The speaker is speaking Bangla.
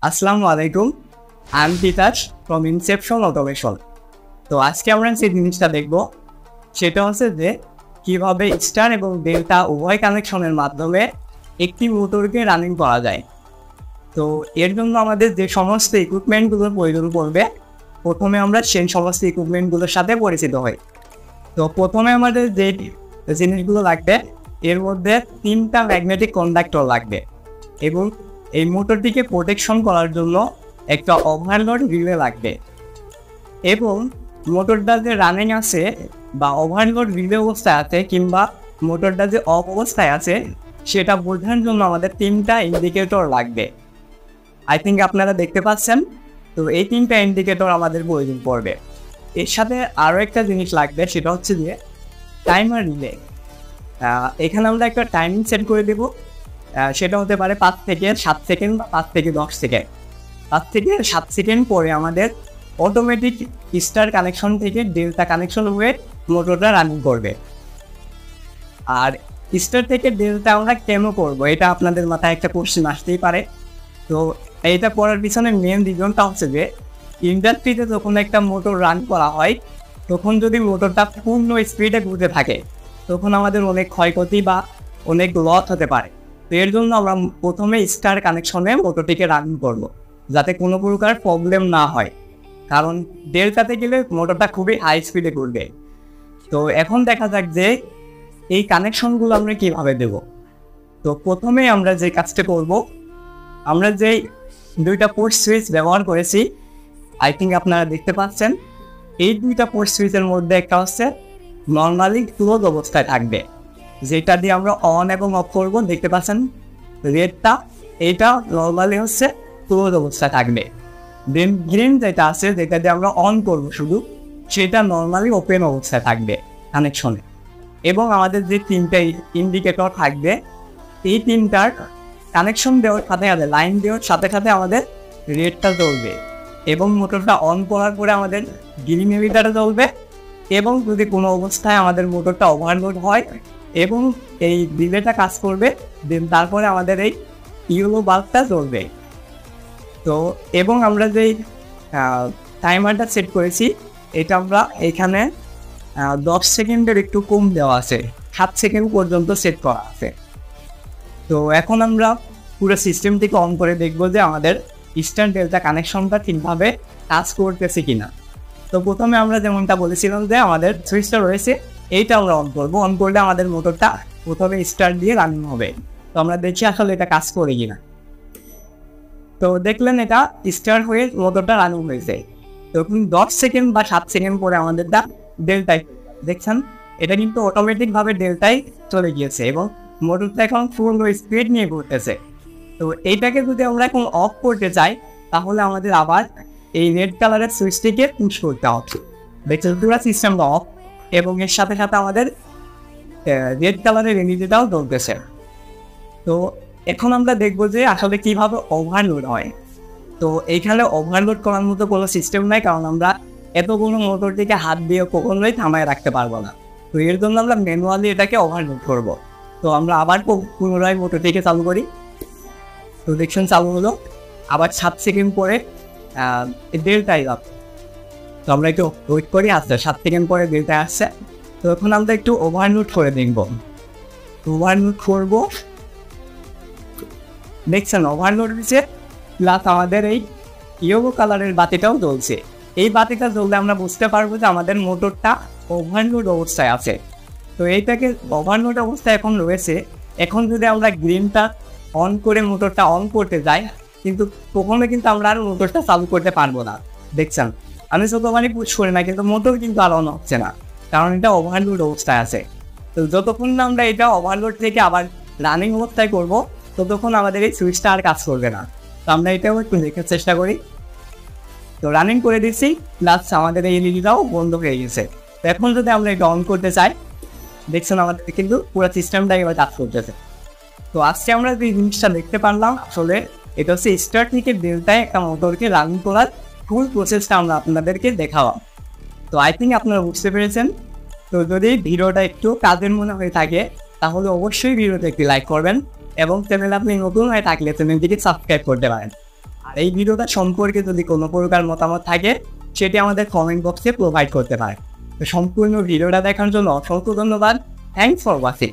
আসসালামু আলাইকুম, আমি তিতাস ফ্রম ইনসেপশন অটোমেশন। তো আজকে আমরা যে জিনিসটা দেখব সেটা হচ্ছে যে কীভাবে স্টার এবং ডেল্টা উভয় কানেকশনের মাধ্যমে একটি মোটরকে রানিং করা যায়। তো এর জন্য আমাদের যে সমস্ত ইকুইপমেন্টগুলোর প্রয়োজন পড়বে, প্রথমে আমরা সেই সমস্ত ইকুইপমেন্টগুলোর সাথে পরিচিত হই। তো প্রথমে আমাদের যে জিনিসগুলো লাগবে, এর মধ্যে 3টা ম্যাগনেটিক কন্ডাক্টর লাগবে এবং এই মোটরটিকে প্রোটেকশন করার জন্য একটা ওভারলোড রিলে লাগবে। এবং মোটরটা যে রানিং আছে বা ওভারলোড রিলে অবস্থায় আছে কিংবা মোটরটা যে অফ অবস্থায় আছে সেটা বোঝার জন্য আমাদের 3টা ইন্ডিকেটর লাগবে। আই থিঙ্ক আপনারা দেখতে পাচ্ছেন। তো এই 3টা ইন্ডিকেটর আমাদের প্রয়োজন পড়বে। এর সাথে আরও একটা জিনিস লাগবে, সেটা হচ্ছে যে টাইমার রিলে। এখানে আমরা একটা টাইমিং সেট করে দেব, সেটা হতে পারে 5 থেকে 7 সেকেন্ড বা 5 থেকে 10 সেকেন্ড। 5 থেকে 7 সেকেন্ড পরে আমাদের অটোমেটিক স্টার কানেকশন থেকে ডেল্টা কানেকশন হয়ে মোটরটা রানিং করবে। আর স্টার থেকে ডেল্টা আমরা কেন করবো, এটা আপনাদের মাথায় একটা কোশ্চেন আসতেই পারে। তো এটা করার পিছনে মেন রিজনটা হচ্ছে যে ইন্ডাস্ট্রিতে যখন একটা মোটর রান করা হয় তখন যদি মোটরটা পূর্ণ স্পিডে ঘুরতে থাকে তখন আমাদের অনেক ক্ষয়ক্ষতি বা অনেক লস হতে পারে। তো এর জন্য আমরা প্রথমে স্টার কানেকশনে মোটরটিকে রান করব, যাতে কোনো প্রকার প্রবলেম না হয়, কারণ ডেল্টাতে গেলে মোটরটা খুবই হাই স্পিডে ঘুরবে। তো এখন দেখা যাক যে এই কানেকশনগুলো আমরা কীভাবে দেব। তো প্রথমে আমরা যে কাজটা করব, আমরা যে 2টা পোর্ট সুইচ ব্যবহার করেছি, আই থিঙ্ক আপনারা দেখতে পাচ্ছেন। এই 2টা পোর্ট সুইচের মধ্যে একটা হচ্ছে নর্মালি ক্লোজ অবস্থায় থাকবে, যেটা দিয়ে আমরা অন এবং অফ করব। দেখতে পাচ্ছেন রেডটা, এইটা নর্মালি হচ্ছে ক্লোজ অবস্থায় থাকবে। দেন গ্রিন যেটা আছে, যেটা দিয়ে আমরা অন করব শুধু, সেটা নর্মালি ওপেন অবস্থায় থাকবে কানেকশনে। এবং আমাদের যে 3টা ইন্ডিকেটর থাকবে, এই 3টার কানেকশন দেওয়ার সাথে সাথে, লাইন দেওয়ার সাথে সাথে আমাদের রেডটা জ্বলবে এবং মোটরটা অন করার পরে আমাদের গ্রিন এলিটারটা জ্বলবে। এবং যদি কোনো অবস্থায় আমাদের মোটরটা ওভারলোড হয় এবং এই রিলেটা কাজ করবে, দেন তারপরে আমাদের এই ইয়েলো বাল্বটা জ্বলবে। তো এবং আমরা যেই টাইমারটা সেট করেছি, এটা আমরা এখানে 10 সেকেন্ডের একটু কম দেওয়া আছে, 7 সেকেন্ড পর্যন্ত সেট করা আছে। তো এখন আমরা পুরো সিস্টেমটিকে অন করে দেখব যে আমাদের স্টার ডেল্টা কানেকশনটা ঠিকভাবে কাজ করতেছে কিনা। তো প্রথমে আমরা যেমনটা বলেছিলাম যে আমাদের সুইচটা রয়েছে, এইটা আমরা অন করবো। অন করলে আমাদের মোটরটা প্রথমে স্টার্ট দিয়ে রানিং হবে। তো আমরা দেখি আসলে এটা কাজ করে কিনা। তো দেখলেন এটা স্টার্ট হয়ে মোটরটা রানিং হয়েছে। তখন 10 সেকেন্ড বা 7 সেকেন্ড পরে আমাদেরটা ডেল্টায়, দেখছেন এটা কিন্তু অটোমেটিকভাবে ডেল্টায় চলে গিয়েছে এবং মোটরটা এখন ফুল স্পিড নিয়ে ঘুরতেছে। তো এইটাকে যদি আমরা এখন অফ করতে চাই, তাহলে আমাদের আবার এই রেড কালারের সুইচটিকে পুশ করতে হবে। দেখছেন পুরো সিস্টেমটা অফ এবং এর সাথে সাথে আমাদের রেড কালারের এলইডিটাও জ্বলতেছে। তো এখন আমরা দেখব যে আসলে কীভাবে ওভারলোড হয়। তো এইখানে ওভারলোড করার মতো কোনো সিস্টেম নাই, কারণ আমরা এত বড় মোটরটিকে হাত দিয়ে কখনোই থামায় রাখতে পারবো না। তো এর জন্য আমরা ম্যানুয়ালি এটাকে ওভারলোড করব। তো আমরা আবার পুনরায় মোটরটিকে চালু করি। তো দেখছেন চালু হলো। আবার 7 সেকেন্ড পরে ডেল্টায় যাবে। তো আমরা একটু ওয়েট করি, আসছে 7 সেকেন্ড পরে ডেল্টায় আসছে। তো এখন আমরা একটু ওভারলোড করে দেখব। ওভারলোড করব, দেখছেন ওভারলোড হয়েছে, প্লাস আমাদের এই ইয়েলো কালারের বাতিটাও জ্বলছে। এই বাতিটা জ্বললে আমরা বুঝতে পারবো যে আমাদের মোটরটা ওভারলোড অবস্থায় আছে। তো এইটাকে ওভারলোড অবস্থায় এখন রয়েছে। এখন যদি আমরা গ্রিনটা অন করে মোটরটা অন করতে যাই, কিন্তু প্রথমে কিন্তু আমরা আর মোটরটা চালু করতে পারবো না। দেখছেন আমি যতবারই পুশ করি না, কিন্তু মোটর কিন্তু আর অন হচ্ছে না, কারণ এটা ওভারলোড অবস্থায় আছে। তো যতক্ষণ না আমরা এটা ওভারলোড থেকে আবার রানিং অবস্থায় করব, ততক্ষণ আমাদের এই সুইচটা আর কাজ করবে না। তো আমরা এটাও একটু দেখার চেষ্টা করি। তো রানিং করে দিচ্ছি, প্লাস আমাদের এই এলইডিটাও বন্ধ হয়ে গেছে। তো এখন যদি আমরা এটা অন করতে চাই, দেখছেন আমাদের কিন্তু পুরো সিস্টেমটা এবার কাজ করতেছে। তো আজকে আমরা যে জিনিসটা দেখতে পারলাম, আসলে এটা হচ্ছে স্টার থেকে ডেল্টায় একটা মোটরকে রান করার ফুল প্রসেসটা আমরা আপনাদেরকে দেখালাম। তো আই থিঙ্ক আপনারা বুঝতে পেরেছেন। তো যদি ভিডিওটা একটু কাজের মনে হয়ে থাকে, তাহলে অবশ্যই ভিডিওতে একটি লাইক করবেন এবং চ্যানেল আপনি নতুন হয়ে থাকলে চ্যানেলটিকে সাবস্ক্রাইব করতে পারেন। আর এই ভিডিওটা সম্পর্কে যদি কোনো প্রকার মতামত থাকে সেটি আমাদের কমেন্ট বক্সে প্রোভাইড করতে পারেন। তো সম্পূর্ণ ভিডিওটা দেখার জন্য অসংখ্য ধন্যবাদ। Thanks for watching.